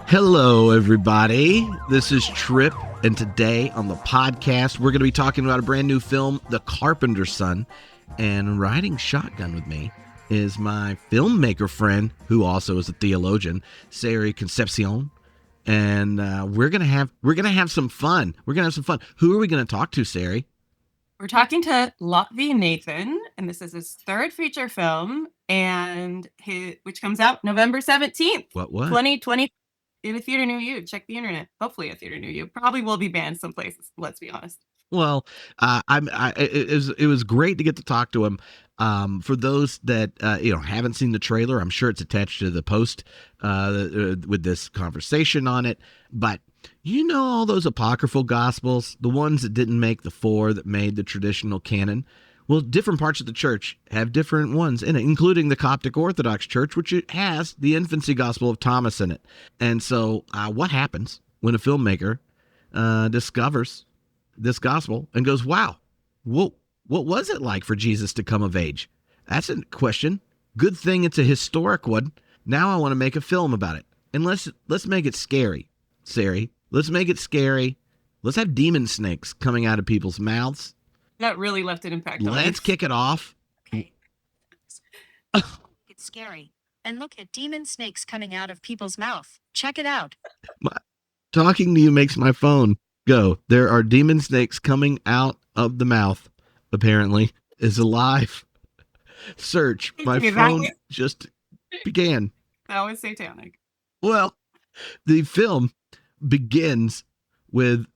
Hello, everybody. This is Trip, and today on the podcast, we're going to be talking about a brand new film, The Carpenter's Son. And riding shotgun with me is my filmmaker friend, who also is a theologian, Sarey, Concepción. And we're gonna have some fun. Who are we gonna talk to, Sarey? We're talking to Lotfy Nathan, and this is his third feature film, which comes out November 17th, What? 2020, in a theater near you. Check the internet. Hopefully, a theater near you. Probably will be banned some places. Let's be honest. Well, it was great to get to talk to him. For those that haven't seen the trailer, I'm sure it's attached to the post with this conversation on it. But you know all those apocryphal gospels, the ones that didn't make the four that made the traditional canon? Well, different parts of the church have different ones in it, including the Coptic Orthodox Church, which has the Infancy Gospel of Thomas in it. And so what happens when a filmmaker discovers this gospel and goes, wow, what was it like for Jesus to come of age? That's a question. Good thing it's a historic one. Now I want to make a film about it. And let's make it scary, Sarey. Let's make it scary. Let's have demon snakes coming out of people's mouths. That really left an impact on Let's kick it off. Okay. It's scary. And look at demon snakes coming out of people's mouth. Check it out. Talking to you makes my phone go. There are demon snakes coming out of the mouth, apparently. Is a live search. My phone just began. That was satanic. Well, the film begins with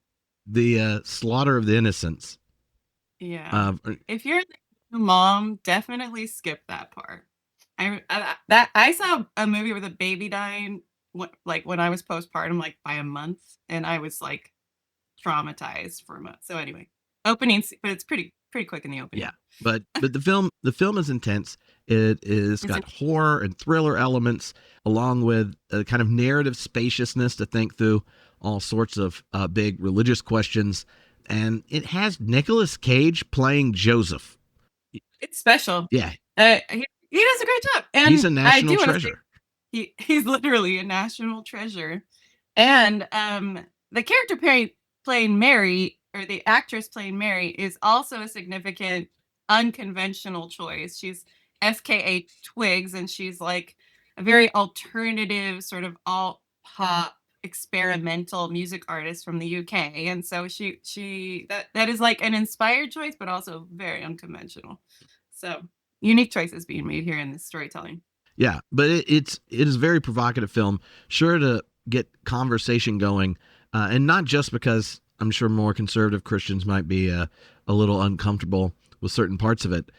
the slaughter of the innocents. Yeah. If you're a mom, definitely skip that part. I saw a movie with a baby dying when I was postpartum, like by a month, and I was like traumatized for a month. So anyway, opening, but it's pretty quick in the opening. Yeah, but the film is intense. It's got horror and thriller elements, along with a kind of narrative spaciousness to think through all sorts of big religious questions. And it has Nicolas Cage playing Joseph. It's special. Yeah. He does a great job. And he's a national treasure. He's literally a national treasure. And the character playing Mary, or the actress playing Mary, is also a significant unconventional choice. She's FKA Twigs, and she's like a very alternative sort of alt pop experimental music artist from the UK, and so that is like an inspired choice, but also very unconventional. So unique choices being made here in this storytelling. Yeah, but it is a very provocative film, sure to get conversation going, and not just because I'm sure more conservative Christians might be a little uncomfortable with certain parts of it.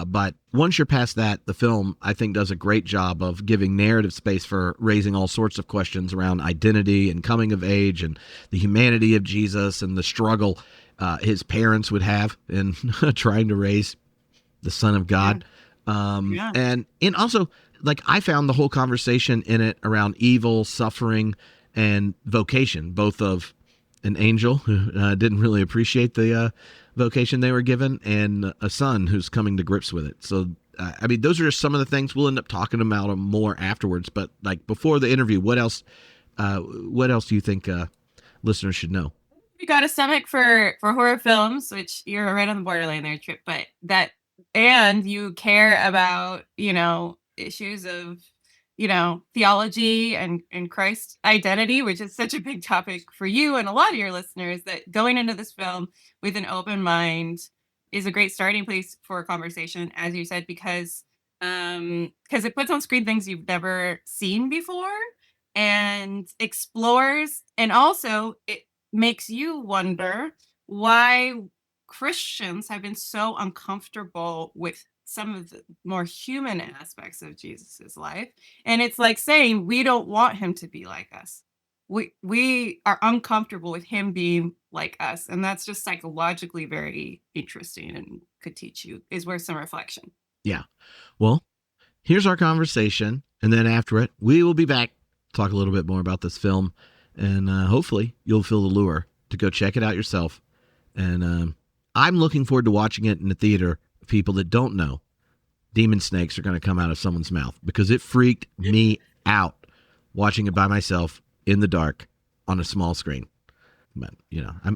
But once you're past that, the film, I think, does a great job of giving narrative space for raising all sorts of questions around identity and coming of age and the humanity of Jesus and the struggle his parents would have in trying to raise the Son of God. Yeah. And also, like, I found the whole conversation in it around evil, suffering, and vocation, both of an angel who didn't really appreciate the vocation they were given, and a son who's coming to grips with it. So, I mean, those are just some of the things. We'll end up talking about them more afterwards. But like before the interview, what else do you think listeners should know? You got a stomach for horror films, which you're right on the borderline there, Trip. But and you care about issues of theology and Christ identity, which is such a big topic for you and a lot of your listeners, that going into this film with an open mind is a great starting place for a conversation, as you said, because it puts on screen things you've never seen before and explores, and also it makes you wonder why Christians have been so uncomfortable with some of the more human aspects of Jesus's life. And it's like saying, we don't want him to be like us. We are uncomfortable with him being like us. And that's just psychologically very interesting and could teach you, is worth some reflection. Yeah. Well, here's our conversation. And then after it, we will be back to talk a little bit more about this film. And hopefully you'll feel the lure to go check it out yourself. And I'm looking forward to watching it in the theater. People that don't know demon snakes are going to come out of someone's mouth, because it freaked me out watching it by myself in the dark on a small screen. But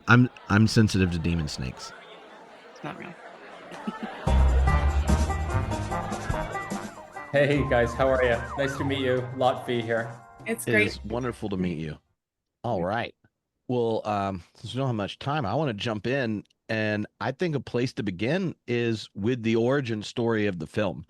I'm sensitive to demon snakes. It's not real. Hey guys, how are you? Nice to meet you. Lotfy here. It's It great. is wonderful to meet you. All right. Well, since we don't have much time, I want to jump in, and I think a place to begin is with the origin story of the film.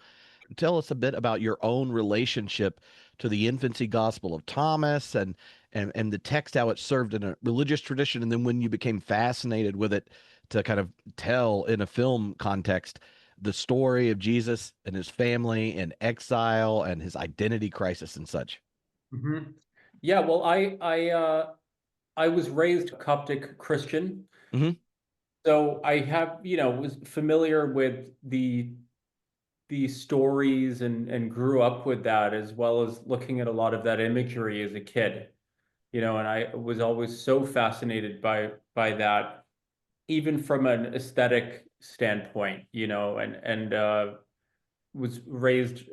Tell us a bit about your own relationship to the Infancy Gospel of Thomas and the text, how it served in a religious tradition, and then when you became fascinated with it to kind of tell in a film context the story of Jesus and his family in exile and his identity crisis and such. Mm-hmm. Yeah, well, I was raised Coptic Christian, so I have was familiar with the stories and grew up with that, as well as looking at a lot of that imagery as a kid. And I was always so fascinated by that, even from an aesthetic standpoint, and was raised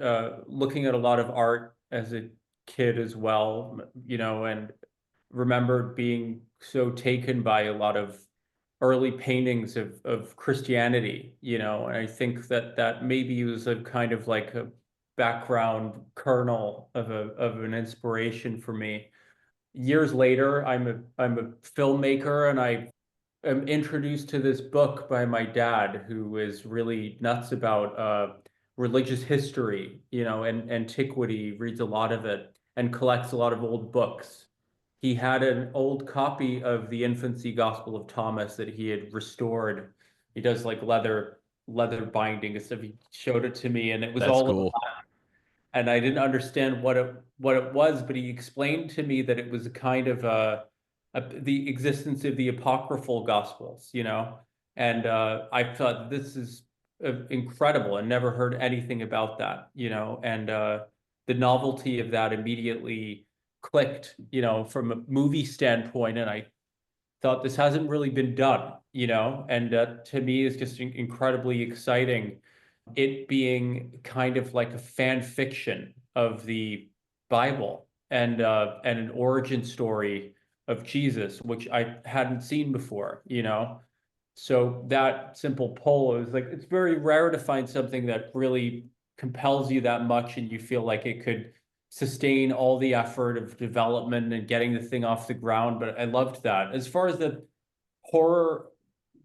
looking at a lot of art as a kid as well, and remembered being so taken by a lot of early paintings of Christianity, and I think that maybe was a kind of like a background kernel of an inspiration for me. Years later, I'm a filmmaker, and I am introduced to this book by my dad, who is really nuts about religious history, and antiquity, reads a lot of it, and collects a lot of old books. He had an old copy of the Infancy Gospel of Thomas that he had restored. He does like leather binding and stuff. He showed it to me, and it was That's all cool. and I didn't understand what it was, but he explained to me that it was a kind of the existence of the apocryphal gospels, and I thought this is incredible, and never heard anything about that, and the novelty of that immediately clicked, from a movie standpoint, and I thought this hasn't really been done, and to me is just incredibly exciting. It being kind of like a fan fiction of the Bible, and an origin story of Jesus, which I hadn't seen before, So that simple pull, it was like, it's very rare to find something that really compels you that much, and you feel like it could sustain all the effort of development and getting the thing off the ground. But I loved that. As far as the horror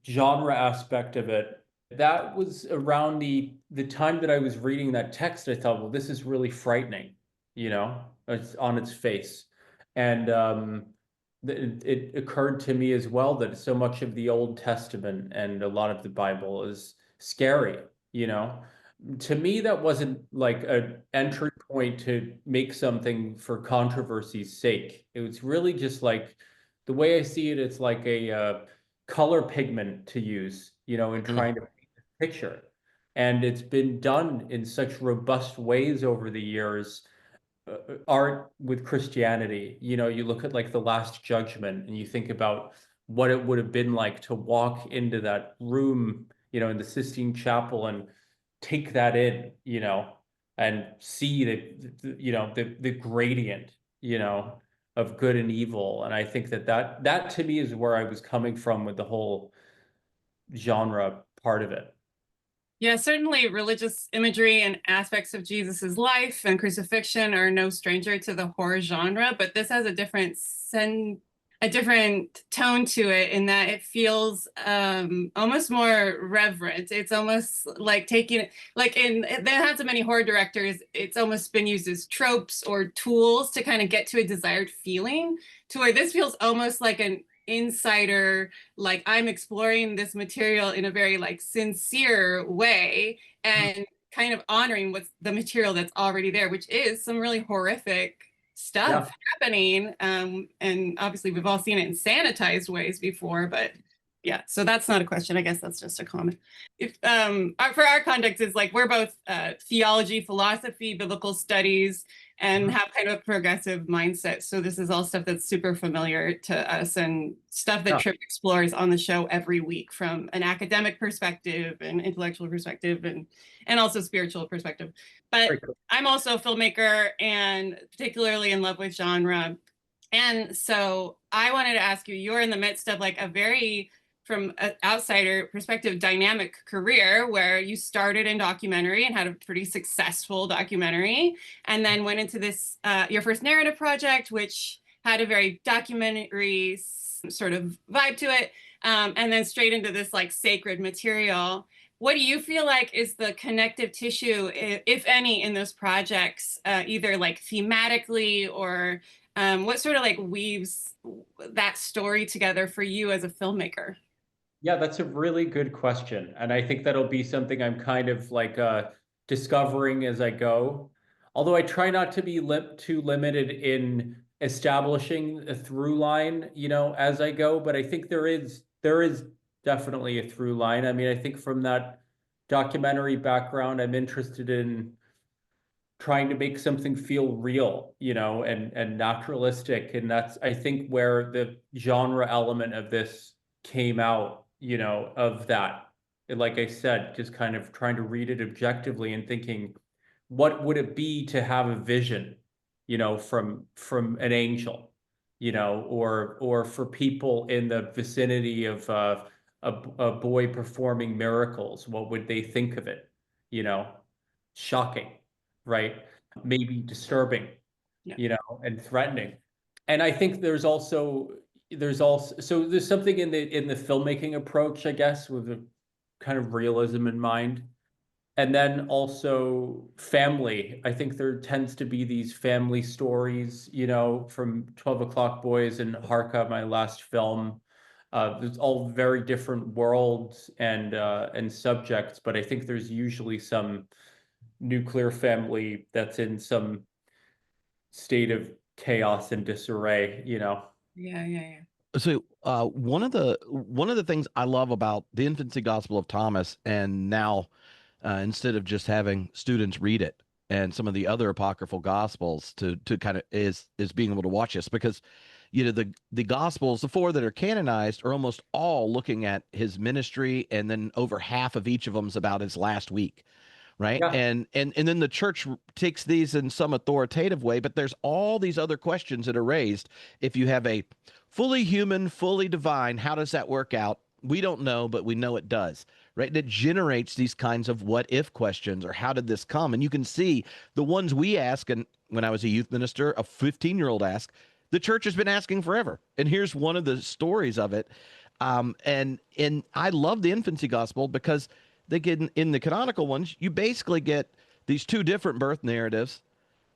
genre aspect of it, that was around the time that I was reading that text. I thought, well, this is really frightening, it's on its face. And it occurred to me as well that so much of the Old Testament and a lot of the Bible is scary. To me, that wasn't like an entry point to make something for controversy's sake. It was really just like, the way I see it, it's like a color pigment to use, in trying to paint a picture. And it's been done in such robust ways over the years. Art with Christianity, you look at like the Last Judgment, and you think about what it would have been like to walk into that room, in the Sistine Chapel, and take that in, and see the gradient, of good and evil. And I think that to me is where I was coming from with the whole genre part of it. Yeah, certainly religious imagery and aspects of Jesus's life and crucifixion are no stranger to the horror genre, but this has a different tone to it, in that it feels almost more reverent. It's almost like taking, like there have so many horror directors, it's almost been used as tropes or tools to kind of get to a desired feeling, to where this feels almost like an insider, like I'm exploring this material in a very like sincere way, and kind of honoring what's the material that's already there, which is some really horrific stuff happening. And obviously we've all seen it in sanitized ways before, but yeah, so that's not a question. I guess that's just a comment. If for our context, is like we're both theology, philosophy, biblical studies, and have kind of a progressive mindset. So this is all stuff that's super familiar to us, and stuff that Trip explores on the show every week from an academic perspective and intellectual perspective, and also spiritual perspective. But I'm also a filmmaker, and particularly in love with genre. And so I wanted to ask you, you're in the midst of like a very, from an outsider perspective, dynamic career where you started in documentary and had a pretty successful documentary, and then went into this, your first narrative project, which had a very documentary sort of vibe to it, and then straight into this like sacred material. What do you feel like is the connective tissue, if any, in those projects, either like thematically or what sort of like weaves that story together for you as a filmmaker? Yeah, that's a really good question. And I think that'll be something I'm kind of like discovering as I go. Although I try not to be too limited in establishing a through line, as I go. But I think there is definitely a through line. I mean, I think from that documentary background, I'm interested in trying to make something feel real, and naturalistic. And that's, I think, where the genre element of this came out, of that. And like I said, just kind of trying to read it objectively and thinking, what would it be to have a vision, from an angel, or for people in the vicinity of a boy performing miracles, what would they think of it? Shocking, right? Maybe disturbing, Yeah. and threatening. And I think there's something in the filmmaking approach, I guess, with a kind of realism in mind. And then also family. I think there tends to be these family stories, from 12 O'Clock Boys and Harka, my last film. It's all very different worlds and subjects, but I think there's usually some nuclear family that's in some state of chaos and disarray, Yeah. So one of the things I love about the Infancy Gospel of Thomas, and now instead of just having students read it and some of the other apocryphal gospels to kind of is being able to watch this, because the gospels, the four that are canonized, are almost all looking at his ministry, and then over half of each of them is about his last week, right? Yeah. And then the church takes these in some authoritative way, but there's all these other questions that are raised. If you have a fully human, fully divine, how does that work out? We don't know, but we know it does, right? That generates these kinds of what if questions, or how did this come? And you can see the ones we ask, and when I was a youth minister, a 15-year-old asked, the church has been asking forever. And here's one of the stories of it. And I love the infancy gospel because they get in the canonical ones, you basically get these two different birth narratives,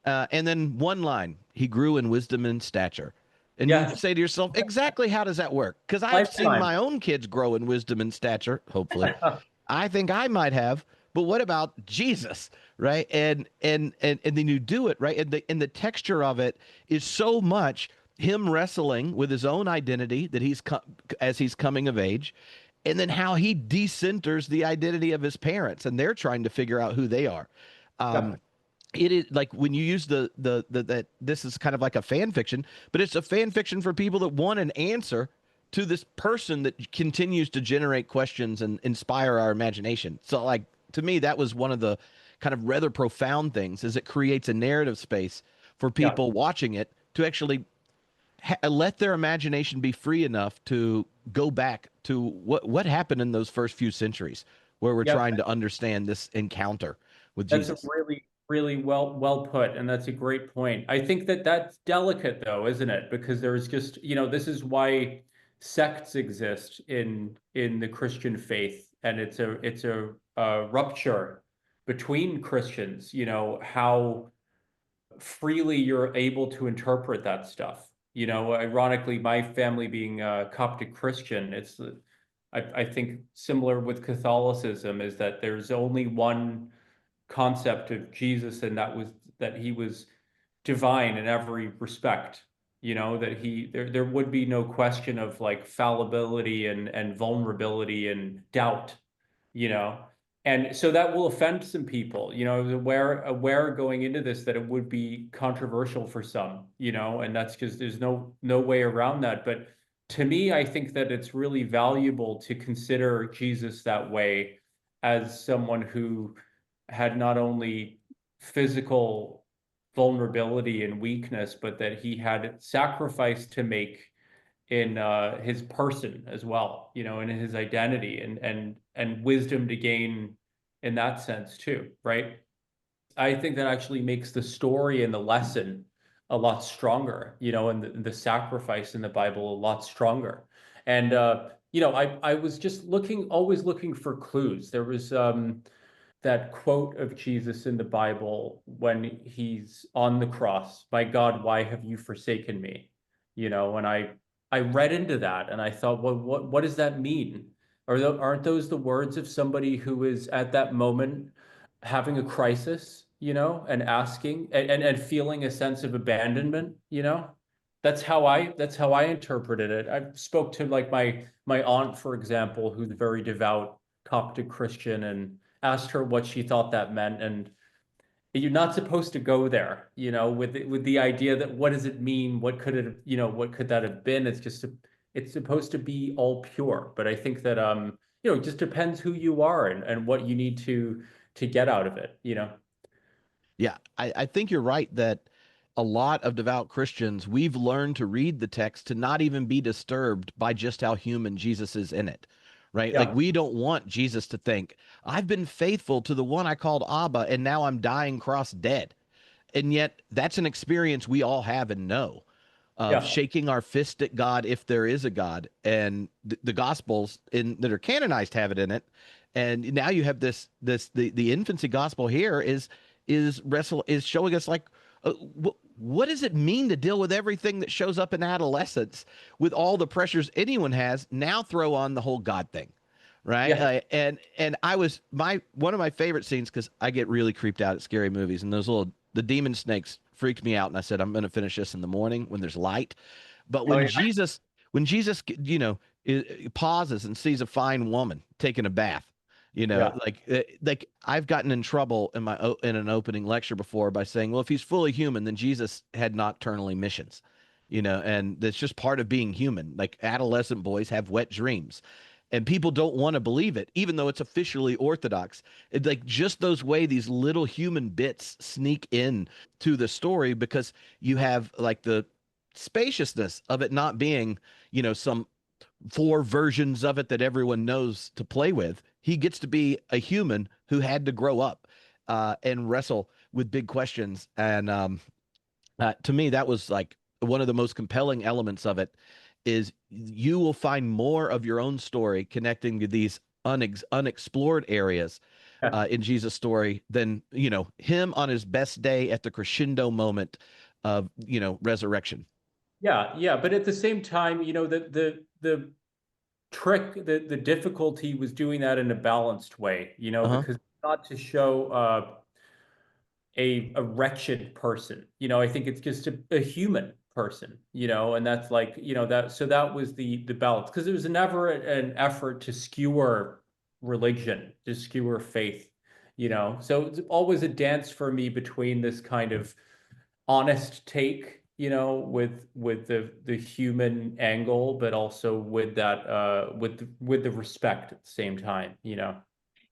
and then one line: he grew in wisdom and stature. And you Yes. say to yourself, exactly how does that work? Because I've seen Lifetime. my own kids grow in wisdom and stature, hopefully. I think I might have, but what about Jesus, right? And then you do it, right? And the texture of it is so much him wrestling with his own identity that as he's coming of age, and then how he decenters the identity of his parents, and they're trying to figure out who they are. Yeah. It is like when you use the that this is kind of like a fan fiction, but it's a fan fiction for people that want an answer to this person that continues to generate questions and inspire our imagination. So, like, to me, that was one of the kind of rather profound things, is it creates a narrative space for Yeah. people watching it to actually let their imagination be free enough to go back to what happened in those first few centuries, where we're Yeah. trying to understand this encounter with That's a Jesus. really, really well put, and that's a great point. I think that that's delicate, though, isn't it? Because there's just, this is why sects exist in the Christian faith, and it's a rupture between Christians. How freely you're able to interpret that stuff. Ironically, my family being Coptic Christian, I think similar with Catholicism, is that there's only one concept of Jesus, and that he was divine in every respect. That there would be no question of like fallibility and vulnerability and doubt. you know and so that will offend some people. I was aware going into this that it would be controversial for some, and that's because there's no way around that. But to me, I think that it's really valuable to consider Jesus that way, as someone who had not only physical vulnerability and weakness, but that he had sacrifice to make in his person as well, you know, in his identity, and wisdom to gain in that sense too, right? I think that actually makes the story and the lesson a lot stronger, you know, and the sacrifice in the Bible a lot stronger. And you know, I was just always looking for clues. There was that quote of Jesus in the Bible when he's on the cross, "My God, why have you forsaken me?" You know, and I read into that and I thought, well, what does that mean? Aren't those the words of somebody who is at that moment having a crisis, you know, and asking and feeling a sense of abandonment, you know? That's how I interpreted it. I spoke to like my aunt, for example, who's a very devout Coptic Christian, and asked her what she thought that meant. And you're not supposed to go there, you know, with the idea that what does it mean? What could it, you know, what could that have been? It's supposed to be all pure. But I think that you know, it just depends who you are and what you need to get out of it, you know. Yeah, I think you're right that a lot of devout Christians, we've learned to read the text to not even be disturbed by just how human Jesus is in it, right? Like Yeah. we don't want Jesus to think, I've been faithful to the one I called Abba, and now I'm dying cross dead. And yet that's an experience we all have and know, of Yeah. shaking our fist at God if there is a God. And the Gospels that are canonized have it in it. And now you have the infancy gospel here is showing us like, what does it mean to deal with everything that shows up in adolescence with all the pressures anyone has? Now throw on the whole God thing, right? Yeah. And I was one of my favorite scenes, because I get really creeped out at scary movies, and the demon snakes freaked me out, and I said I'm going to finish this in the morning when there's light. But Oh, when yeah. Jesus, you know, pauses and sees a fine woman taking a bath, you know, Yeah. like I've gotten in trouble in an opening lecture before by saying, well, if he's fully human, then Jesus had nocturnal emissions, you know, and that's just part of being human. Like adolescent boys have wet dreams, and people don't want to believe it, even though it's officially orthodox. It's like just those way these little human bits sneak in to the story, because you have like the spaciousness of it not being, you know, some four versions of it that everyone knows to play with. He gets to be a human who had to grow up and wrestle with big questions. And to me, that was like one of the most compelling elements of it, is you will find more of your own story connecting to these unexplored areas in Jesus' story than, you know, him on his best day at the crescendo moment of, you know, resurrection. Yeah, yeah, but at the same time, you know, the trick, the difficulty was doing that in a balanced way, you know, Uh-huh. because not to show a wretched person, you know. I think it's just a human person, you know, and that's like, you know, that was the balance, because it was never an effort to skewer religion, to skewer faith, you know. So it's always a dance for me between this kind of honest take, you know, with the human angle, but also with that with the respect at the same time, you know.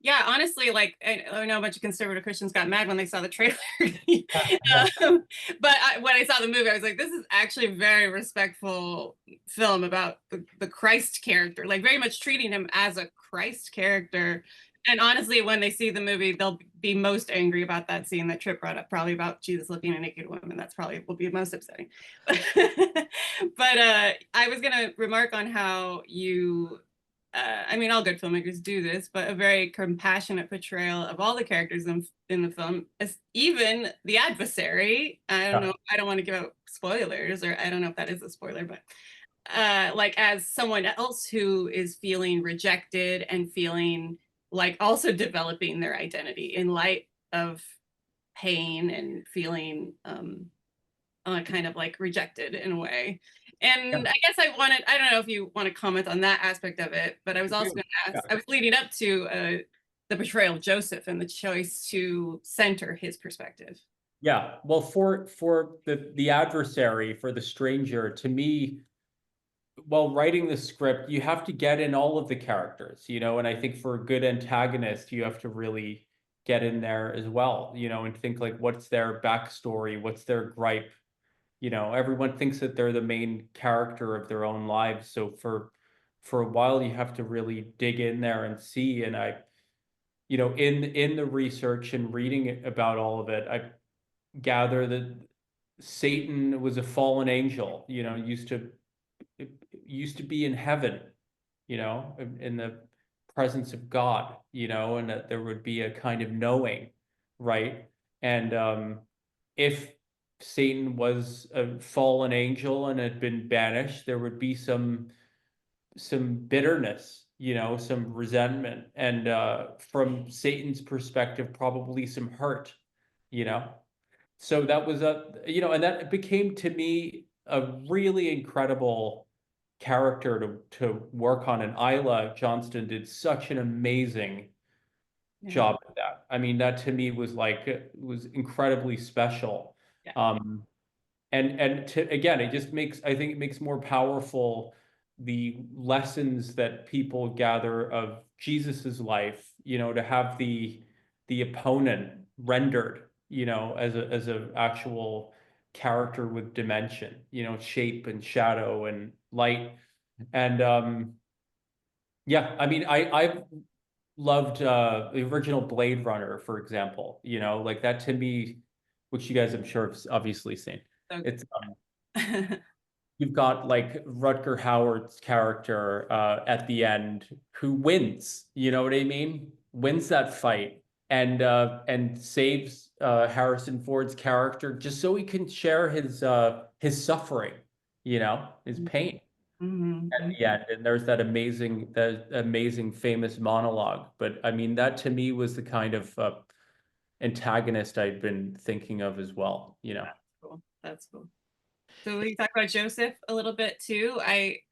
Yeah, honestly, like I know a bunch of conservative Christians got mad when they saw the trailer. Yeah. But when I saw the movie, I was like, this is actually a very respectful film about the Christ character, like very much treating him as a Christ character. And honestly, when they see the movie, they'll be most angry about that scene that Trip brought up, probably about Jesus looking at a naked woman. That's probably will be most upsetting. But I was gonna remark on how you I mean, all good filmmakers do this, but a very compassionate portrayal of all the characters in the film, as even the adversary. I don't know, I don't want to give out spoilers, or I don't know if that is a spoiler, but like as someone else who is feeling rejected and feeling like also developing their identity in light of pain and feeling kind of like rejected in a way. Yeah. And I guess I don't know if you want to comment on that aspect of it, but I was also going to Yeah. ask, I was leading up to the portrayal of Joseph and the choice to center his perspective. Yeah. Well, for the adversary, for the stranger, to me, while writing the script, you have to get in all of the characters, you know, and I think for a good antagonist, you have to really get in there as well, and think like, what's their backstory? What's their gripe? Everyone thinks that they're the main character of their own lives. So for a while, you have to really dig in there and see. And in the research and reading about all of it, I gather that Satan was a fallen angel, used to be in heaven, in the presence of God, and that there would be a kind of knowing, right? And if Satan was a fallen angel and had been banished, there would be some bitterness, some resentment, and from Satan's perspective, probably some hurt, So that was and that became to me a really incredible character to work on. And Isla Johnston did such an amazing job at that. I mean, that to me was was incredibly special. Yeah. And again, I think it makes more powerful the lessons that people gather of Jesus's life, to have the opponent rendered, as a actual character with dimension, shape and shadow and light. And yeah, I mean, I've loved the original Blade Runner, for example, like that to me, which you guys I'm sure have obviously seen. Okay. It's you've got like Rutger Hauer's character at the end who wins, you know what I mean? Wins that fight and saves Harrison Ford's character just so he can share his suffering, his pain at the end. And there's that amazing famous monologue. But I mean, that to me was the kind of antagonist I'd been thinking of as well, That's cool. So we talk about Joseph a little bit too.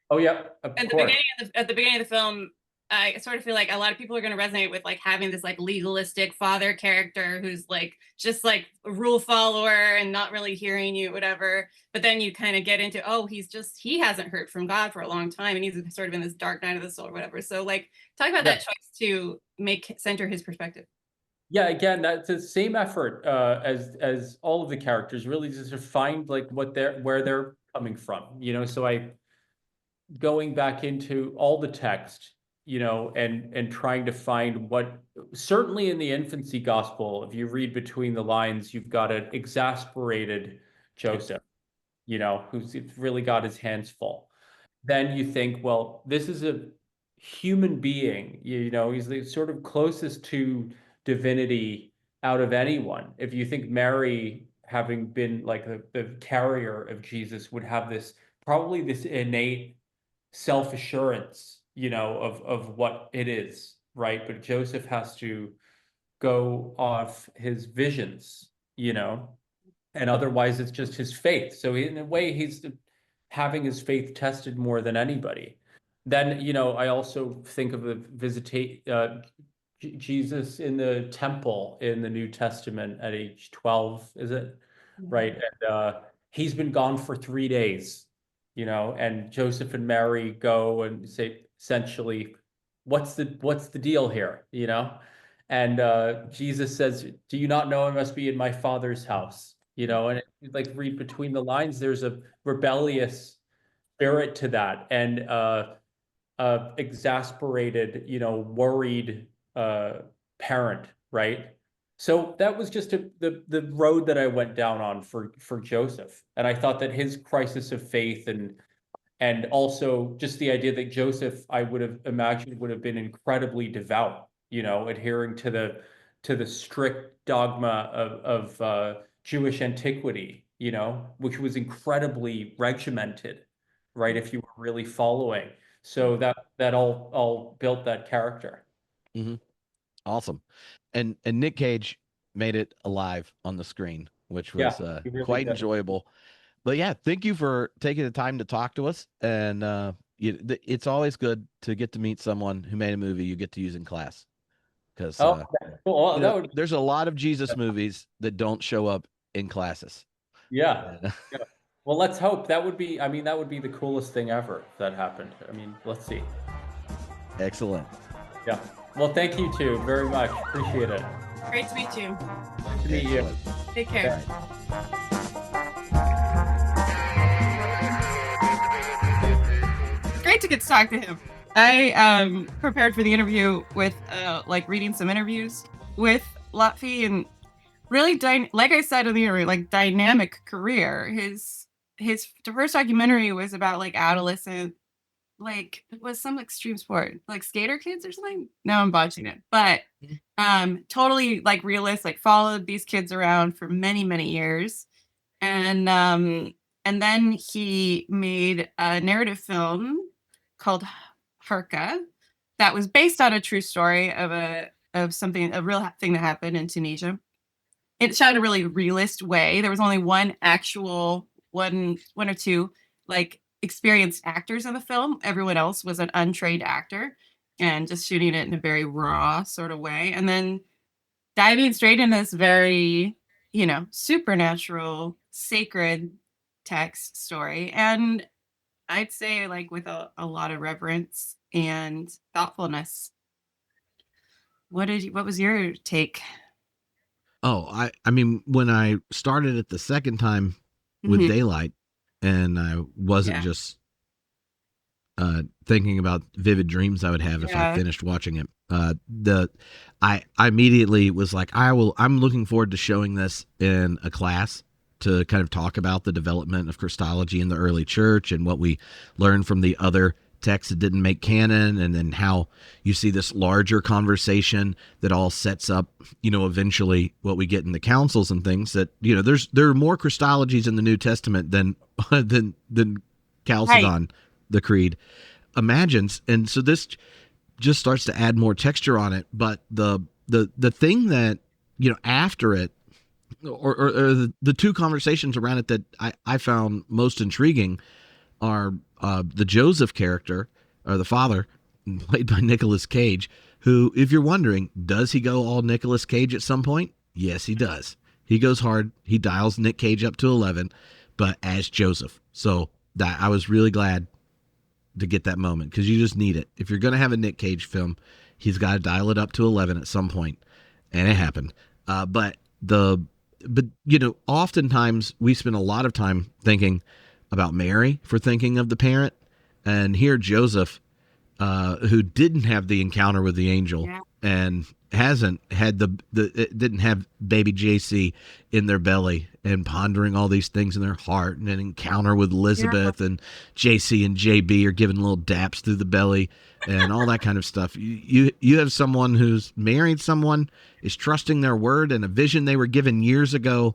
Oh yeah, of course. At the beginning of the film, I sort of feel like a lot of people are going to resonate with like having this like legalistic father character who's like just like a rule follower and not really hearing you, whatever. But then you kind of get into, he hasn't heard from God for a long time, and he's sort of in this dark night of the soul or whatever. So like talk about that choice to center his perspective. Yeah, again, that's the same effort as all of the characters, really, just to find like where they're coming from, So I going back into all the text, and trying to find what, certainly in the Infancy Gospel, if you read between the lines, you've got an exasperated Joseph, who's really got his hands full. Then you think, well, this is a human being, he's the sort of closest to divinity out of anyone. If you think Mary, having been like the carrier of Jesus, would have probably this innate self-assurance, of what it is, right? But Joseph has to go off his visions, and otherwise it's just his faith. So in a way, he's having his faith tested more than anybody. Then, I also think of Jesus in the temple in the New Testament at age 12, is it? Right. And he's been gone for 3 days, and Joseph and Mary go and say, essentially, what's the deal here, And Jesus says, do you not know I must be in my Father's house? And like read between the lines, there's a rebellious spirit to that, and exasperated, worried parent, right? So that was just the road that I went down on for Joseph. And I thought that his crisis of faith and also just the idea that Joseph, I would have imagined, would have been incredibly devout, adhering to the strict dogma of Jewish antiquity, which was incredibly regimented, right? If you were really following. So that all built that character. Mm-hmm. Awesome. And Nick Cage made it alive on the screen, which was really quite enjoyable. But yeah, thank you for taking the time to talk to us. And it's always good to get to meet someone who made a movie you get to use in class. Because there's a lot of Jesus movies that don't show up in classes. Yeah. Well, let's hope. That would be the coolest thing ever if that happened. I mean, let's see. Excellent. Yeah. Well, thank you too very much. Appreciate it. Great to meet you. Nice to meet you. Take care. Great to get to talk to him. I prepared for the interview with like reading some interviews with Lotfy, and really like I said in the interview, like dynamic career. His first documentary was about like adolescent, like it was some extreme sport, like skater kids or something. Now I'm botching it, but totally like realistic. Followed these kids around for many years, and then he made a narrative film called Harka that was based on a true story of a real thing that happened in Tunisia. It shot in a really realist way. There was only one or two like experienced actors in the film. Everyone else was an untrained actor and just shooting it in a very raw sort of way. And then diving straight into this very, supernatural, sacred text story. And I'd say like with a lot of reverence and thoughtfulness. What was your take? Oh, I mean, when I started it the second time with Daylight, and I wasn't just thinking about vivid dreams I would have if I finished watching it. I immediately was like, I'm looking forward to showing this in a class to kind of talk about the development of Christology in the early church and what we learned from the other texts that didn't make canon, and then how you see this larger conversation that all sets up, eventually what we get in the councils and things that, there are more Christologies in the New Testament than Chalcedon, the creed, imagines. And so this just starts to add more texture on it. But the thing that, after it, or the two conversations around it that I found most intriguing are the Joseph character, or the father, played by Nicolas Cage, who, if you're wondering, does he go all Nicolas Cage at some point? Yes, he does. He goes hard. He dials Nick Cage up to 11, but as Joseph. So that I was really glad to get that moment, because you just need it. If you're going to have a Nick Cage film, he's got to dial it up to 11 at some point, and it happened. But oftentimes we spend a lot of time thinking about Mary for thinking of the parent, and here Joseph, who didn't have the encounter with the angel and hasn't had didn't have baby JC in their belly and pondering all these things in their heart, and an encounter with Elizabeth, and JC and JB are giving little daps through the belly and all that kind of stuff. You have someone who's married someone, is trusting their word and a vision they were given years ago,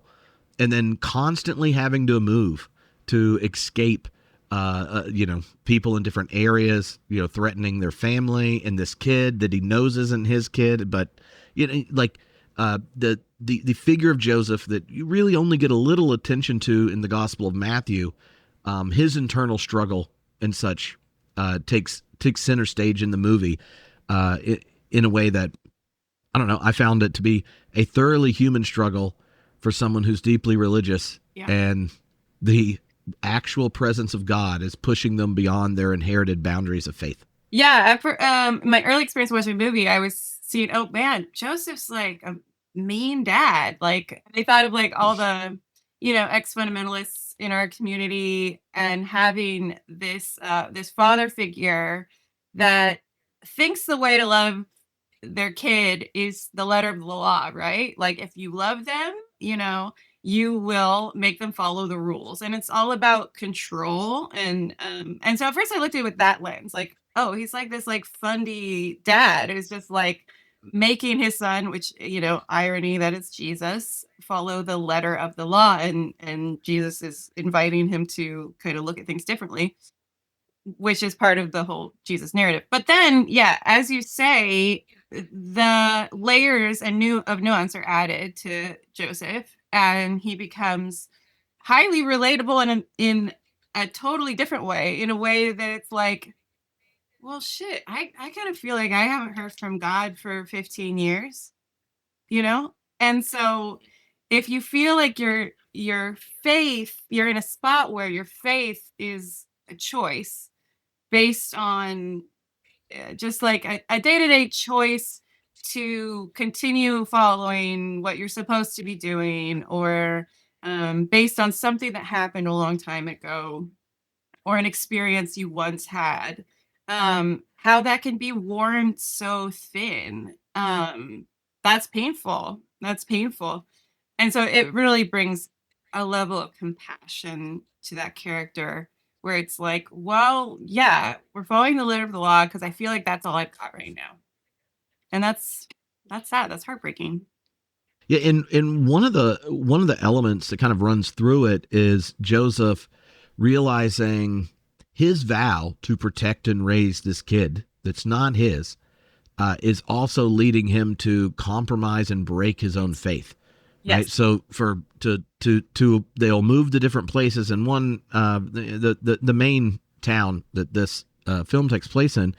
and then constantly having to move to escape people in different areas, threatening their family, and this kid that he knows isn't his kid. But the figure of Joseph that you really only get a little attention to in the Gospel of Matthew, his internal struggle and such takes center stage in the movie in a way that, I don't know, I found it to be a thoroughly human struggle for someone who's deeply religious, and the actual presence of God is pushing them beyond their inherited boundaries of faith. Yeah, my early experience watching the movie, I was seeing, oh man, Joseph's like a mean dad. Like, I thought of like all the, ex-fundamentalists in our community, and having this father figure that thinks the way to love their kid is the letter of the law, right? Like, if you love them, you will make them follow the rules, and it's all about control. And so at first I looked at it with that lens, like, oh, he's like this like fundy dad who's just like making his son, which, irony that it's Jesus, follow the letter of the law, and Jesus is inviting him to kind of look at things differently, which is part of the whole Jesus narrative. But then, as you say, the layers of nuance are added to Joseph, and he becomes highly relatable in a totally different way, in a way that it's like, well, shit, I kind of feel like I haven't heard from God for 15 years, And so if you feel like your faith, you're in a spot where your faith is a choice based on just like a day-to-day choice to continue following what you're supposed to be doing, or based on something that happened a long time ago, or an experience you once had, how that can be worn so thin. That's painful. That's painful. And so it really brings a level of compassion to that character, where it's like, well, yeah, we're following the letter of the law because I feel like that's all I've got right now. And that's sad. That's heartbreaking. Yeah, and one of the elements that kind of runs through it is Joseph realizing his vow to protect and raise this kid that's not his is also leading him to compromise and break his own faith. Right. Yes. So they'll move to different places, and one the main town that this film takes place in,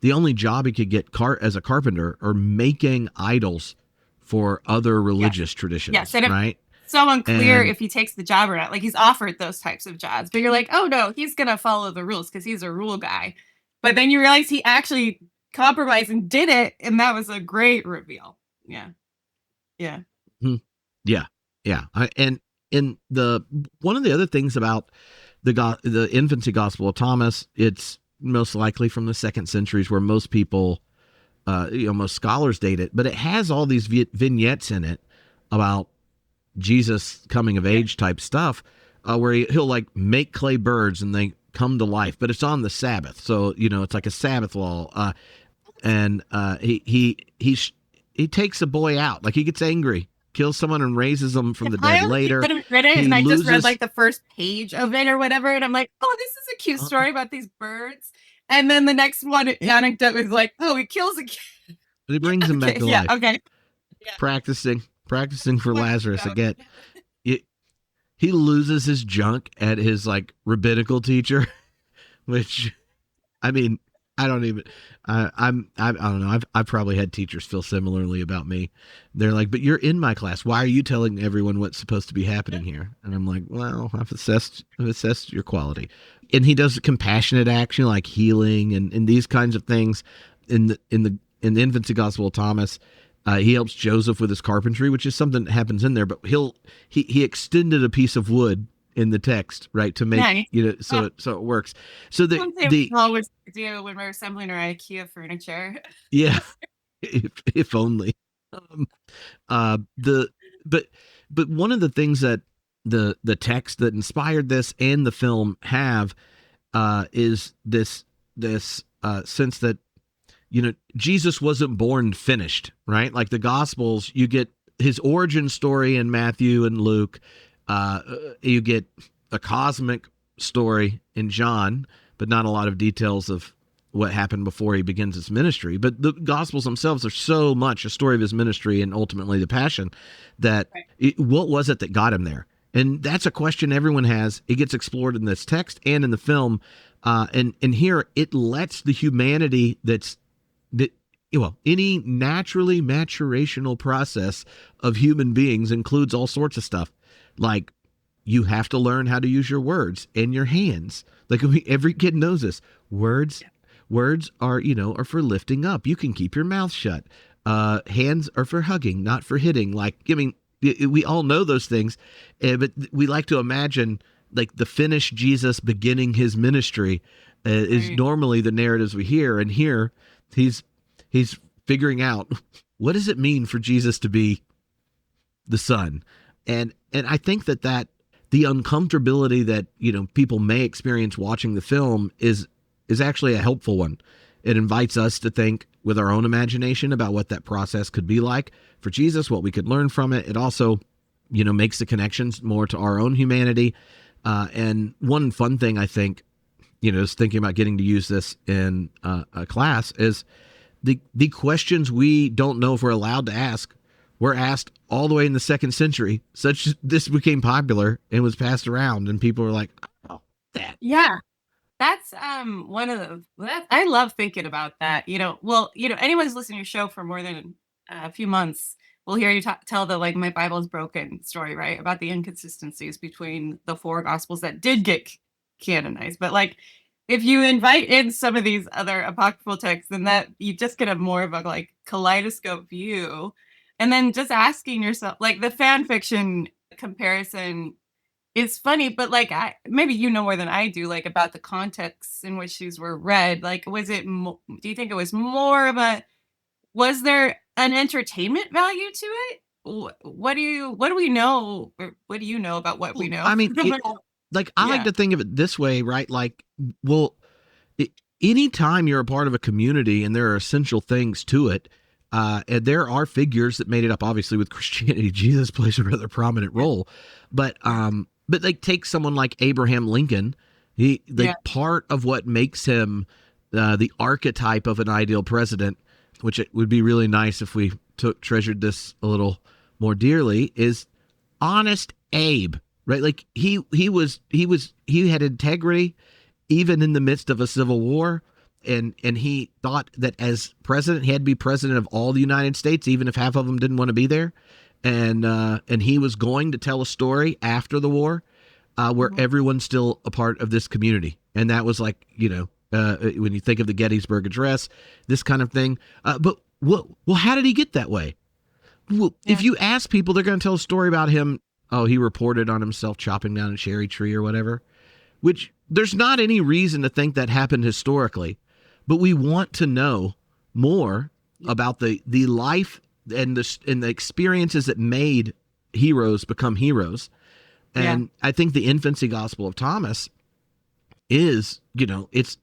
the only job he could get as a carpenter are making idols for other religious traditions. Yes. And right. It's so unclear And- if he takes the job or not. Like, he's offered those types of jobs, but you're like, oh no, he's gonna follow the rules because he's a rule guy. But then you realize he actually compromised and did it, and that was a great reveal. Yeah. Yeah. Yeah. And one of the other things about the Infancy Gospel of Thomas, it's most likely from the 2nd centuries, where most people, most scholars date it, but it has all these vignettes in it about Jesus coming of age type stuff, where he'll like make clay birds and they come to life, but it's on the Sabbath. So, it's like a Sabbath law. And he takes a boy out, like he gets angry, kills someone and raises them from the dead later. I read it, and I just read like the first page of it or whatever, and I'm like, oh, this is a cute story about these birds. And then the next one anecdote was like, oh, he kills a kid. But he brings him back to life. Okay. Yeah. Practicing for Lazarus again. He loses his junk at his like rabbinical teacher, which, I mean, I don't know. I've probably had teachers feel similarly about me. They're like, but you're in my class. Why are you telling everyone what's supposed to be happening here? And I'm like, well, I've assessed your quality. And he does compassionate action like healing and these kinds of things. In the Infancy Gospel of Thomas, he helps Joseph with his carpentry, which is something that happens in there, but he extended a piece of wood in the text, right, to make so it works. So the always do when we're assembling our IKEA furniture. Yeah, if only. But one of the things that the text that inspired this and the film have is this sense that Jesus wasn't born finished, right? Like the Gospels, you get his origin story in Matthew and Luke. You get a cosmic story in John, but not a lot of details of what happened before he begins his ministry. But the Gospels themselves are so much a story of his ministry and ultimately the passion that what was it that got him there? And that's a question everyone has. It gets explored in this text and in the film. And here it lets the humanity any naturally maturational process of human beings includes all sorts of stuff. Like, you have to learn how to use your words and your hands. Like, every kid knows this. Words are for lifting up. You can keep your mouth shut. Hands are for hugging, not for hitting. Like, we all know those things, but we like to imagine like the finished Jesus beginning his ministry is normally the narratives we hear. And here he's figuring out, what does it mean for Jesus to be the Son? And I think that the uncomfortability that people may experience watching the film is actually a helpful one. It invites us to think with our own imagination about what that process could be like for Jesus, what we could learn from it. It also, makes the connections more to our own humanity. And one fun thing I think, is thinking about getting to use this in a class is the questions we don't know if we're allowed to ask were asked all the way in the 2nd century. This became popular and was passed around, and people were like, "Oh, that." Yeah, that's one of the. I love thinking about that. Anyone who's listening to your show for more than a few months will hear you tell the like my Bible's broken story, right? About the inconsistencies between the 4 Gospels that did get canonized, but like if you invite in some of these other apocryphal texts, then that you just get a more of a like kaleidoscope view. And then just asking yourself, like the fan fiction comparison is funny, but like maybe you know more than I do, like about the contexts in which these were read. Like, was it? Do you think it was more of a? Was there an entertainment value to it? What do we know? Or what do you know about what we Well, know? I mean, like I like Yeah. to think of it this way, right? Like, well, anytime you're a part of a community and there are essential things to it, and there are figures that made it up. Obviously, with Christianity, Jesus plays a rather prominent role, but like take someone like Abraham Lincoln. He like Yeah. part of what makes him the archetype of an ideal president, which it would be really nice if we treasured this a little more dearly, is honest Abe, right? Like he had integrity even in the midst of a civil war, and he thought that as president he had to be president of all the United States, even if half of them didn't want to be there, and he was going to tell a story after the war where everyone's still a part of this community, and that was like when you think of the Gettysburg Address, this kind of thing. But well, how did he get that way? Well, if you ask people, they're going to tell a story about him. Oh, he reported on himself chopping down a cherry tree or whatever, which there's not any reason to think that happened historically, but we want to know more about the life and the experiences that made heroes become heroes. And I think the Infancy Gospel of Thomas is, it's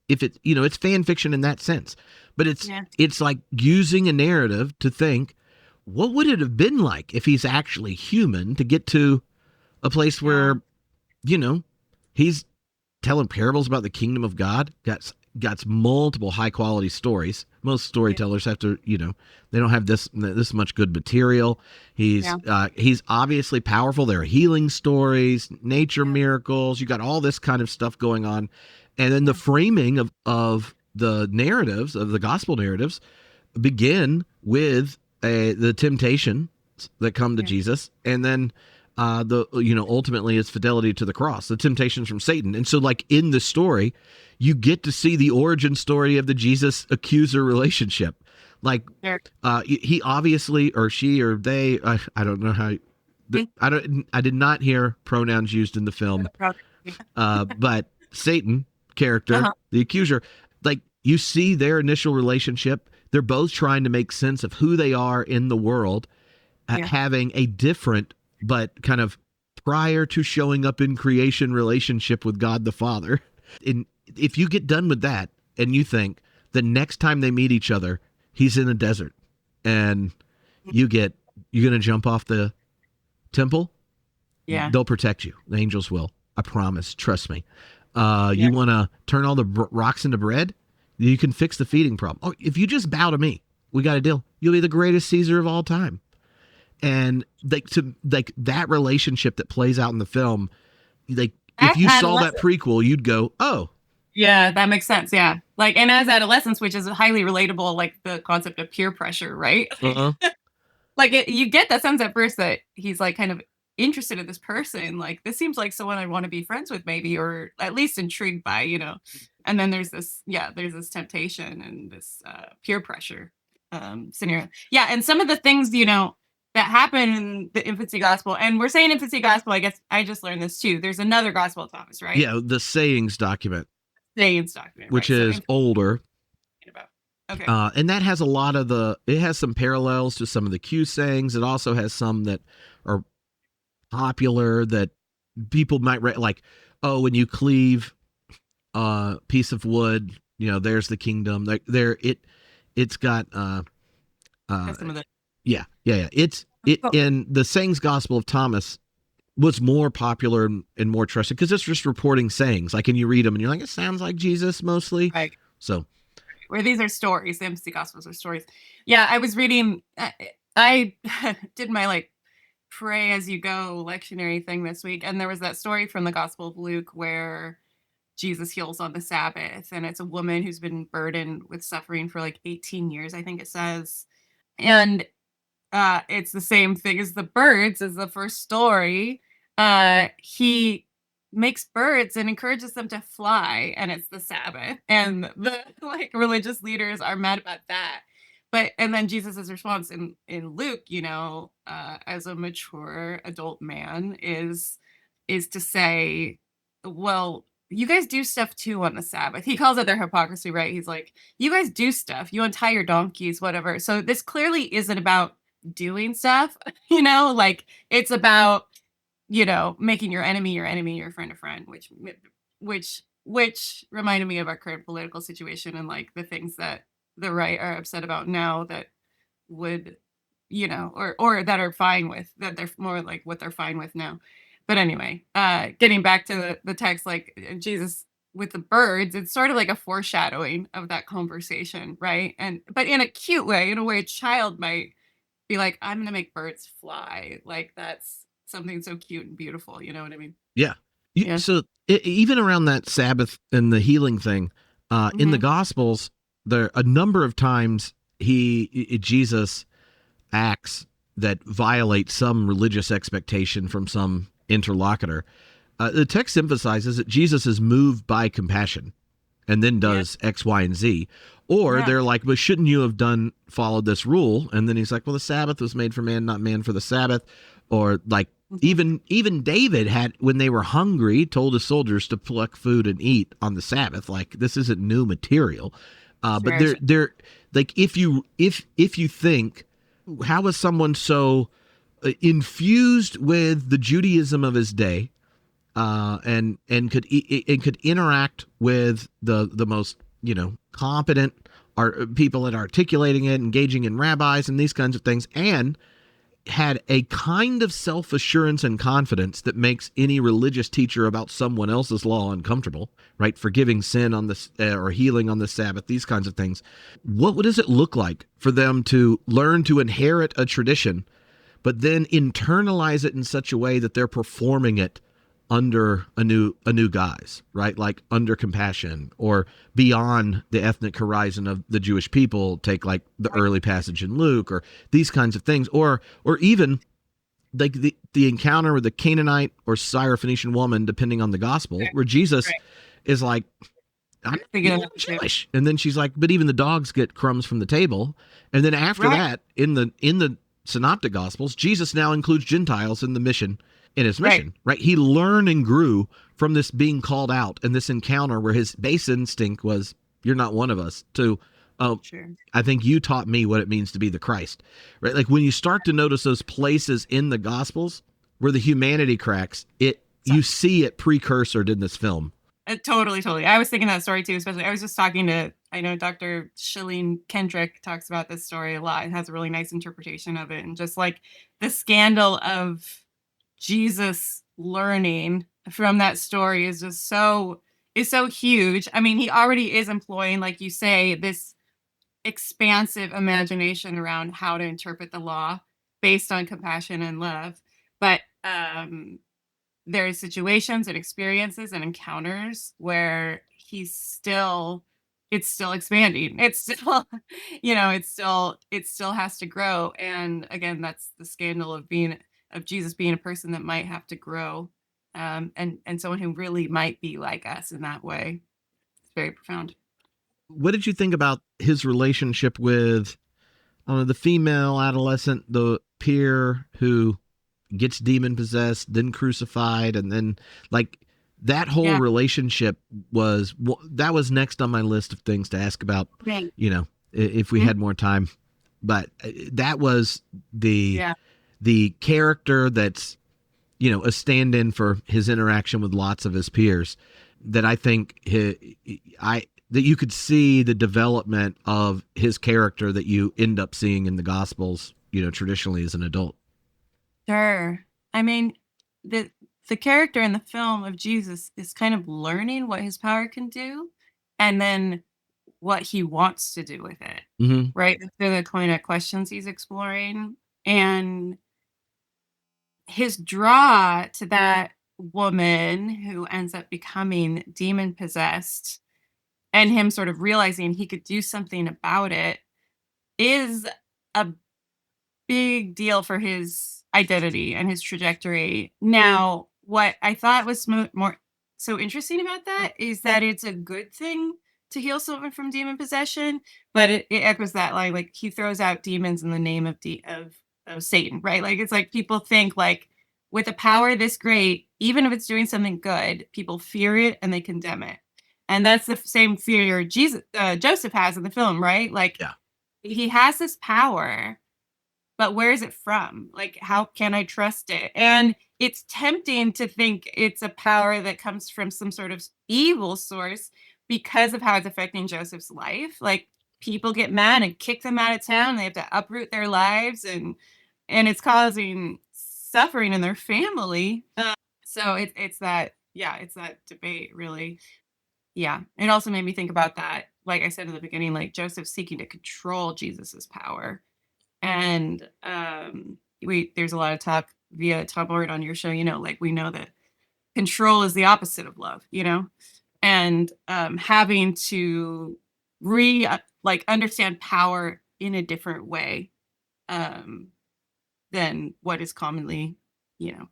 fan fiction in that sense, but it's like using a narrative to think, what would it have been like if he's actually human to get to a place where, he's telling parables about the kingdom of God, got multiple high quality stories. Most storytellers have to, they don't have this much good material. He's obviously powerful. There are healing stories, nature miracles. You got all this kind of stuff going on. And then the framing of the narratives, of the gospel narratives, begin with the temptation that come to Jesus, and then ultimately it's fidelity to the cross, the temptations from Satan. And so like in the story, you get to see the origin story of the Jesus accuser relationship. Like he obviously, or she or they, I don't know how, I did not hear pronouns used in the film, but Satan character, the accuser, like you see their initial relationship. They're both trying to make sense of who they are in the world, having a different but kind of prior to showing up in creation relationship with God the Father. And if you get done with that and you think the next time they meet each other, he's in a desert and you're going to jump off the temple, they'll protect you. The angels will. I promise. Trust me. You want to turn all the rocks into bread? You can fix the feeding problem. Oh, if you just bow to me, we got a deal. You'll be the greatest Caesar of all time. And that relationship that plays out in the film, like if you saw that prequel, you'd go, oh, yeah, that makes sense. Yeah, like, and as adolescence, which is highly relatable, like the concept of peer pressure, right? Like you get that sense at first that he's like kind of interested in this person. Like this seems like someone I want to be friends with, maybe, or at least intrigued by, And then there's this temptation and this peer pressure scenario. Yeah, and some of the things that happen in the Infancy Gospel, and we're saying Infancy Gospel. I guess I just learned this too. There's another Gospel of Thomas, right? Yeah, the Sayings document. Sayings document, which is older. Okay. And that has it has some parallels to some of the Q sayings. It also has some that are popular that people might like, oh, when you cleave a piece of wood, there's the kingdom. Like it's got some of the It's in the Sayings Gospel of Thomas was more popular and more trusted because it's just reporting sayings. Like, and you read them and you're like, it sounds like Jesus mostly. Right. So, where these are stories, the Infancy Gospels are stories. Yeah, I was reading. I did my pray as you go lectionary thing this week, and there was that story from the Gospel of Luke where Jesus heals on the Sabbath, and it's a woman who's been burdened with suffering for 18 years, I think it says, and it's the same thing as the birds as the first story. He makes birds and encourages them to fly, and it's the Sabbath, and the like religious leaders are mad about that. But and then Jesus's response in Luke, as a mature adult man, is to say, well, you guys do stuff too on the Sabbath. He calls it their hypocrisy, right? He's like, you guys do stuff, you untie your donkeys, whatever. So this clearly isn't about doing stuff, like it's about making your enemy, your friend a friend, which reminded me of our current political situation and like the things that the right are upset about now that would, or that are fine with, that they're more like what they're fine with now. But anyway, getting back to the text, like Jesus with the birds, it's sort of like a foreshadowing of that conversation, right? But in a cute way, in a way a child might be like, I'm gonna make birds fly. Like that's something so cute and beautiful. You know what I mean? Yeah. Yeah. So even around that Sabbath and the healing thing, in the Mhm. Gospels, there a number of times Jesus acts that violate some religious expectation from some interlocutor. The text emphasizes that Jesus is moved by compassion and then does X, Y, and Z. Or Yeah. they're like, but shouldn't you have followed this rule? And then he's like, well, the Sabbath was made for man, not man for the Sabbath. Or like Mhm. even David had, when they were hungry, told his soldiers to pluck food and eat on the Sabbath. Like this isn't new material. But Sure. they're like, if you think, how is someone so infused with the Judaism of his day, and could interact with the most competent people at articulating it, engaging in rabbis and these kinds of things, and had a kind of self-assurance and confidence that makes any religious teacher about someone else's law uncomfortable, right? Forgiving sin on this or healing on the Sabbath, these kinds of things. What does it look like for them to learn to inherit a tradition, but then internalize it in such a way that they're performing it under a new guise, right? Like under compassion or beyond the ethnic horizon of the Jewish people. Take like the early passage in Luke or these kinds of things, or even like the encounter with the Canaanite or Syrophoenician woman, depending on the gospel, where Jesus Right. is like, I'm Thinking of not that too. Jewish, and then she's like, but even the dogs get crumbs from the table. And then after Right. that, in the synoptic gospels, Jesus now includes Gentiles in the mission, in his Right. mission, right? He learned and grew from this being called out and this encounter where his base instinct was, you're not one of us, to, oh, Sure. I think you taught me what it means to be the Christ, right? Like when you start to notice those places in the gospels where the humanity cracks, you see it precursored in this film. Totally. I was thinking that story too, especially I was just talking to, I know Dr. Shilling Kendrick talks about this story a lot and has a really nice interpretation of it. And just like the scandal of Jesus learning from that story is just is so huge. I mean, he already is employing, like you say, this expansive imagination around how to interpret the law based on compassion and love. But there's situations and experiences and encounters where it's still expanding. It's still, it still has to grow. And again, that's the scandal of Jesus being a person that might have to grow. And someone who really might be like us in that way. It's very profound. What did you think about his relationship with the female adolescent, the peer who gets demon possessed, then crucified, and then like that whole Yeah. relationship was next on my list of things to ask about, Right. if we had more time. But that was the character that's a stand-in for his interaction with lots of his peers, that I think that you could see the development of his character that you end up seeing in the Gospels, traditionally as an adult. Sure. I mean, the the character in the film of Jesus is kind of learning what his power can do and then what he wants to do with it. Mm-hmm. Right? They're the kind of questions he's exploring. And his draw to that woman who ends up becoming demon possessed and him sort of realizing he could do something about it is a big deal for his identity and his trajectory. Now, what I thought was more so interesting about that is that it's a good thing to heal someone from demon possession, but it echoes that line, like he throws out demons in the name of of Satan, right? Like it's like people think like with a power this great, even if it's doing something good, people fear it and they condemn it. And that's the same fear Joseph has in the film, right? Like Yeah. he has this power, but where is it from? Like, how can I trust it? And it's tempting to think it's a power that comes from some sort of evil source because of how it's affecting Joseph's life. Like, people get mad and kick them out of town. They have to uproot their lives, and it's causing suffering in their family. So it's that, yeah, it's that debate, really. Yeah, it also made me think about that. Like I said in the beginning, like Joseph seeking to control Jesus's power, and we there's a lot of talk via Tom Board on your show, like we know that control is the opposite of love, and having to like understand power in a different way um than what is commonly,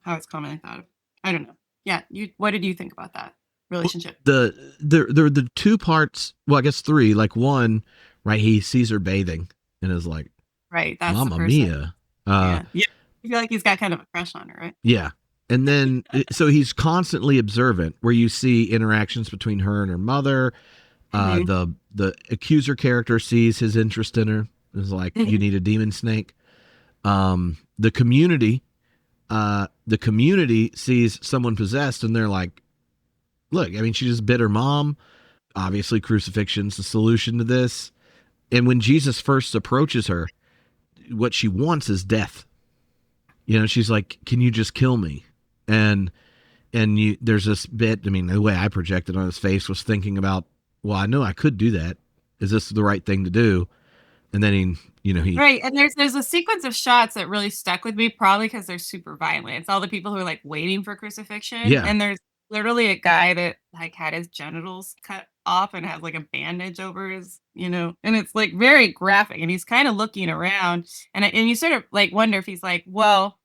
how it's commonly thought of. I don't know. Yeah, what did you think about that relationship? The two parts, well, I guess three. Like one, right? He sees her bathing and is like, Right, that's the "Mamma person. mia!" Yeah, yeah. I feel like he's got kind of a crush on her, right? Yeah, and then so he's constantly observant, where you see interactions between her and her mother. Mhm. The accuser character sees his interest in her. Is like, "You need a demon snake." The community sees someone possessed, and they're like, "Look, I mean, she just bit her mom. Obviously, crucifixion's the solution to this." And when Jesus first approaches her, what she wants is death. She's like, "Can you just kill me?" And there's this bit. I mean, the way I projected on his face was thinking about, well, I know I could do that. Is this the right thing to do? And then he Right, and there's a sequence of shots that really stuck with me, probably because 'cause they're super violent. It's all the people who are, like, waiting for crucifixion, yeah, and there's literally a guy that, like, had his genitals cut off and has, like, a bandage over his, and it's, like, very graphic, and he's kinda looking around, and you sort of, like, wonder if he's like, "Well,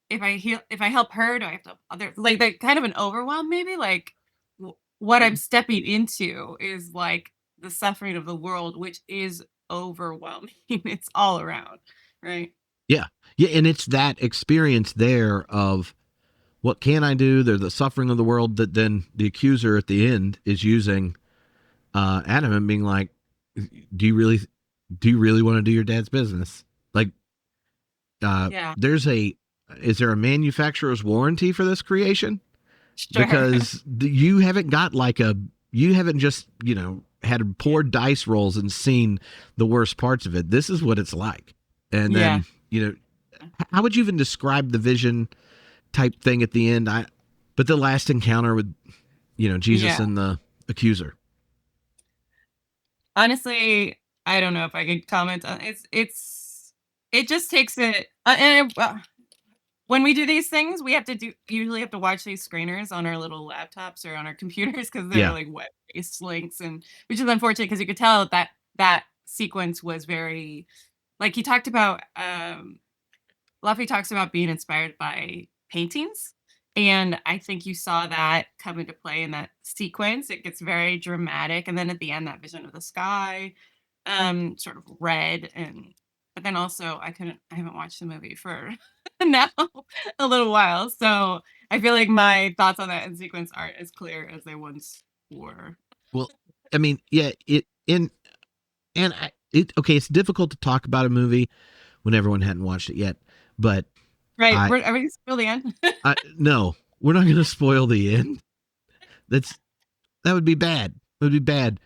if I help her, do I have to help other," like, that kind of an overwhelm maybe, like, what I'm stepping into is, like, the suffering of the world, which is overwhelming. It's all around, right? yeah, yeah, and it's that experience there of what can I do? There's the suffering of the world that then the accuser at the end is using Adam and being like, do you really want to do your dad's business? Like, Yeah, is there a manufacturer's warranty for this creation? sure. Because you haven't just, had poor dice rolls and seen the worst parts of it. This is what it's like. And Yeah. then, how would you even describe the vision type thing at the end? But the last encounter with, Jesus Yeah. and the accuser. Honestly, I don't know if I could comment on it just takes it when we do these things, we usually have to watch these screeners on our little laptops or on our computers because they're Yeah. like web-based links, and which is unfortunate because you could tell that sequence was very, like, he talked about Lotfy talks about being inspired by paintings. And I think you saw that come into play in that sequence. It gets very dramatic. And then at the end, that vision of the sky, sort of red. But then also I haven't watched the movie for now a little while. So I feel like my thoughts on that in sequence aren't as clear as they once were. Well, I mean, yeah, okay, it's difficult to talk about a movie when everyone hadn't watched it yet, but Right. I, Are we still the end? no, we're not going to spoil the end. That would be bad. It would be bad.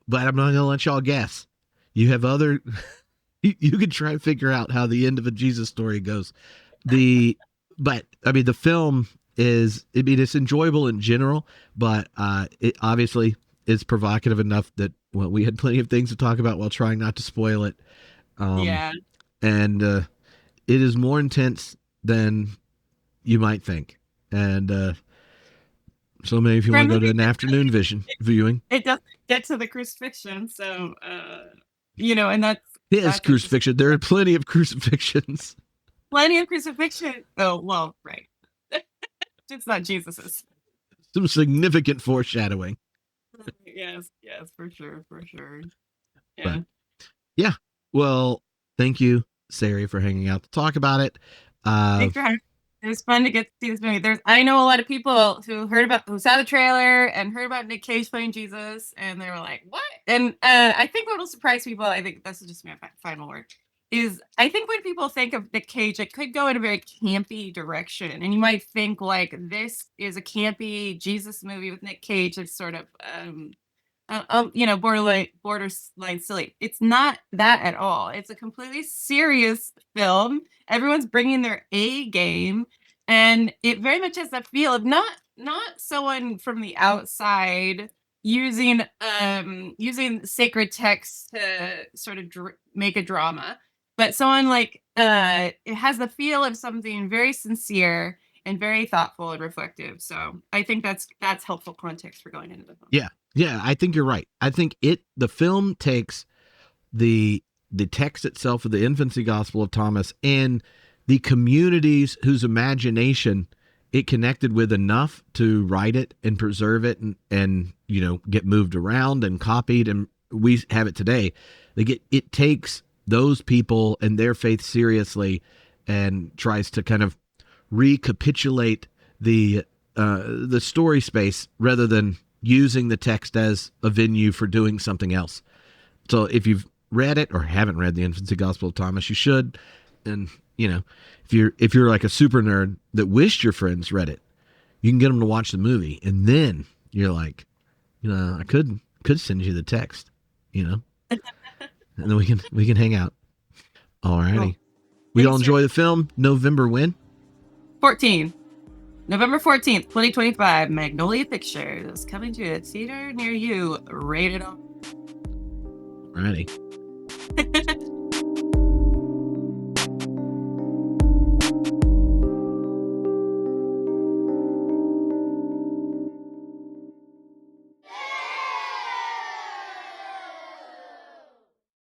But I'm not going to let y'all guess. You have other. You can try and figure out how the end of a Jesus story goes. But I mean, the film is. I mean, it's enjoyable in general, but it obviously is provocative enough that we had plenty of things to talk about while trying not to spoil it. Um, Yeah. and it is more intense than you might think. And so maybe if you For a want to go to movie an afternoon viewing, it doesn't get to the crucifixion, so and it is that's interesting. crucifixion. There are plenty of crucifixions. Plenty of crucifixion. Oh, well, right. It's not Jesus's. some significant foreshadowing. Yes, for sure. Yeah. But yeah, well, thank you, Sarey, for hanging out to talk about it. Thanks for having me. It was fun to get to see this movie. I know a lot of people who saw the trailer and heard about Nick Cage playing Jesus, and they were like, "What?" And I think what will surprise people, I think this is just my final word, is I think when people think of Nick Cage, it could go in a very campy direction, and you might think like this is a campy Jesus movie with Nick Cage that's sort of borderline silly. It's not that at all. It's a completely serious film. Everyone's bringing their A game, and it very much has that feel of not someone from the outside using sacred texts to sort of make a drama, but someone like it has the feel of something very sincere and very thoughtful and reflective. So I think that's helpful context for going into the film. Yeah, I think you're right. I think the film takes the text itself of the Infancy Gospel of Thomas and the communities whose imagination it connected with enough to write it and preserve it and get moved around and copied, and we have it today. It takes those people and their faith seriously and tries to kind of recapitulate the story space rather than using the text as a venue for doing something else. So if you've read it or haven't read the Infancy Gospel of Thomas, you should. And if you're like a super nerd that wished your friends read it, you can get them to watch the movie, and then you're like, I could send you the text, and then we can hang out. Alrighty. Cool. We all enjoy the film. November when? November 14th, 2025, Magnolia Pictures, coming to a theater near you, rated R. Alrighty.